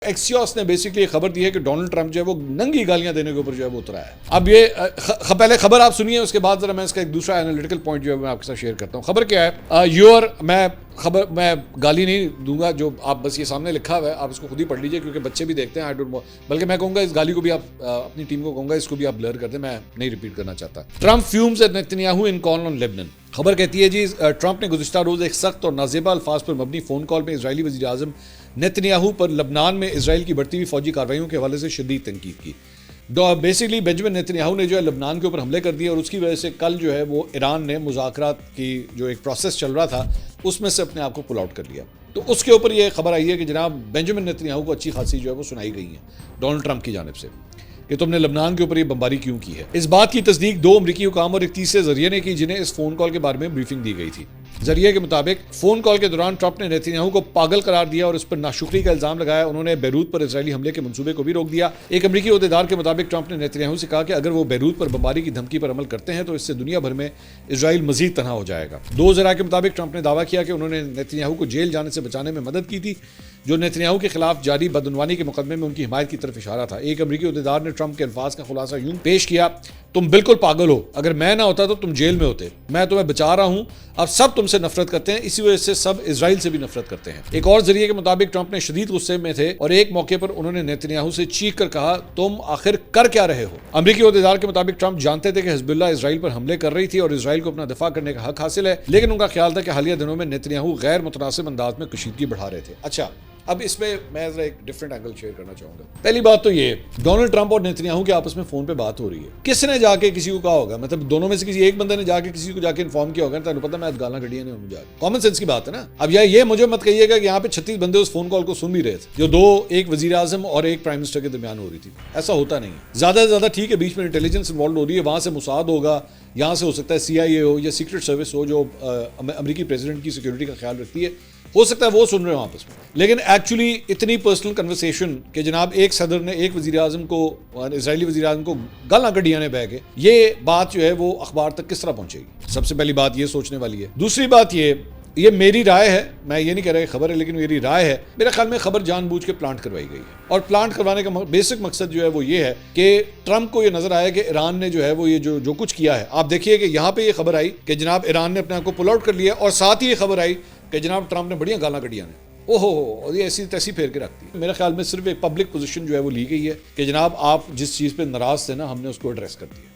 Axios ने basically खबर दी है कि डोनाल्ड ट्रंप जो है वो नंगी गालियां देने के ऊपर जो है वो उतरा है। अब ये पहले खबर आप सुनिए, उसके बाद जरा मैं इसका एक दूसरा एनालिटिकल पॉइंट जो है मैं आपके साथ शेयर करता हूँ। खबर क्या है? मैं गाली नहीं दूंगा, जो आप बस ये सामने लिखा हुआ है आप इसको खुद ही पढ़ लीजिए, क्योंकि बच्चे भी देखते हैं। आई डोंट नो, बल्कि मैं कहूँगा इस गाली को भी आप अपनी टीम को कहूँगा इसको भी आप ब्लर कर दें, मैं नहीं रिपीट करना चाहता। Trump fumes at Netanyahu in call on Lebanon. खबर कहती है जी, ट्रंप ने गुज़िश्ता रोज़ एक सख्त और नाजेबा अल्फाज पर मबनी फ़ोन कॉल में इजरायली वज़ीर आज़म नेतन्याहू पर लबनान में इसराइल की बढ़ती हुई फौजी कार्रवाइयों के हवाले से शदीद तनकीद की। बेसिकली बेंजामिन नेतन्याहू ने जो है लबनान के ऊपर हमले कर दिए और उसकी वजह से कल जो है वो ईरान ने मुज़ाकरात की जो एक प्रोसेस चल रहा था उसमें से अपने आप को पुल आउट कर लिया। तो उसके ऊपर ये खबर आई है कि जनाब बेंजामिन नेतन्याहू को अच्छी खासी जो है वो सुनाई गई है डोनाल्ड ट्रंप की जानिब से कि तुमने लबनान के ऊपर ये बमबारी क्यों की है। इस बात की तस्दीक 2 अमरीकी हुकाम और एक तीसरे जरिए ने की, जिन्हें इस फोन कॉल के बारे में ब्रीफिंग दी गई थी। जरिए के मुताबिक फोन कॉल के दौरान ट्रंप ने नेतन्याहू को पागल करार दिया और उस पर नाशुक्री का इल्जाम लगाया। उन्होंने बैरूत पर इजरायली हमले के मंसूबे को भी रोक दिया। एक अमरीकी ओहदेदार के मुताबिक ट्रंप ने नेतन्याहू से कहा कि अगर वो बैरूत पर बमबारी की धमकी पर अमल करते हैं तो इससे दुनिया भर में इसराइल मजीद तनहा हो जाएगा। 2 ज़राए के मुताबिक ट्रंप ने दावा किया कि उन्होंने नेतन्याहू को जेल जाने से बचाने में मदद की थी, जो नेतन्याहू के खिलाफ जारी बदउनवानी के मुकदमे में उनकी हिमायत की तरफ इशारा था। एक अमरीकी ओहदेदार ने ट्रंप के अल्फाज का खुलासा यूं पेश किया, तुम बिल्कुल पागल हो, अगर मैं ना होता तो तुम जेल में होते, मैं तुम्हें बचा रहा हूं, अब सब तुमसे नफरत करते हैं, इसी वजह से सब इजराइल से भी नफरत करते हैं। एक और जरिए के मुताबिक ट्रंप ने शदीद गुस्से में थे और एक मौके पर उन्होंने नेतन्याहू से चीख कर कहा, तुम आखिर कर क्या रहे हो। अमरीकी ओहदेदार के मुताबिक ट्रंप जानते थे कि हिजबुल्लाह इसराइल पर हमले कर रही थी और इसराइल को अपना दफा करने का हक हासिल है, लेकिन उनका ख्याल था कि हालिया दिनों में नेतन्याहू गैर मुतनासिब अंदाज में कशीदगी बढ़ा रहे थे। अच्छा, अब इसमें मैं एक डिफरेंट एंगल शेयर करना चाहूंगा। पहली बात तो ये, डोनाल्ड ट्रंप और नेतन्याहू के आपस में फोन पे बात हो रही है, किसने जाके किसी को कहा होगा, मतलब दोनों में से किसी एक बंदे ने जाके किसी को जाके इन्फॉर्म किया होगा, तो पता मैं गाना गड़िया ने जाके, कॉमन सेंस की बात है ना। अब ये मुझे मत कहिएगा कि यहाँ पे 36 बंदे उस फोन कॉल को सुन भी रहे थे, जो एक वजीर आजम और एक प्राइम मिनिस्टर के दरमियान हो रही थी। ऐसा होता नहीं है। ज्यादा से ज्यादा ठीक है, बीच में इंटेलिजेंस इन्वॉल्व हो रही है, वहां से मुसाद होगा, यहाँ से हो सकता है CIA हो या सीक्रेट सर्विस हो जो अमेरिकी प्रेसिडेंट की सिक्योरिटी का ख्याल रखती है, हो सकता है वो सुन रहे हो आपस में। लेकिन एक्चुअली इतनी पर्सनल कन्वर्सेशन कि जनाब एक सदर ने एक वजीर आजम को, इजरायली वजीर आजम को गालां गड्डियां ने बह के, ये बात जो है वो अखबार तक किस तरह पहुंचेगी, सबसे पहली बात ये सोचने वाली है। दूसरी बात ये मेरी राय है, मैं ये नहीं कह रहा खबर है, लेकिन मेरी राय है, मेरे ख्याल में खबर जानबूझ के प्लांट करवाई गई है। और प्लांट करवाने का बेसिक मकसद जो है वो ये है कि ट्रंप को ये नजर आया कि ईरान ने जो है वो ये जो कुछ किया है, आप देखिए कि यहाँ पे ये खबर आई कि जनाब ईरान ने अपने आप को पुल आउट कर लिया, और साथ ही ये खबर आई कि जनाब ट्रंप ने बढ़िया गाला कड़िया ने, ओहो, ये ऐसी तैसी फेर के रखती है। मेरे ख्याल में सिर्फ एक पब्लिक पोजीशन जो है वो ली गई है कि जनाब आप जिस चीज़ पे नाराज थे ना, हमने उसको एड्रेस कर दिया।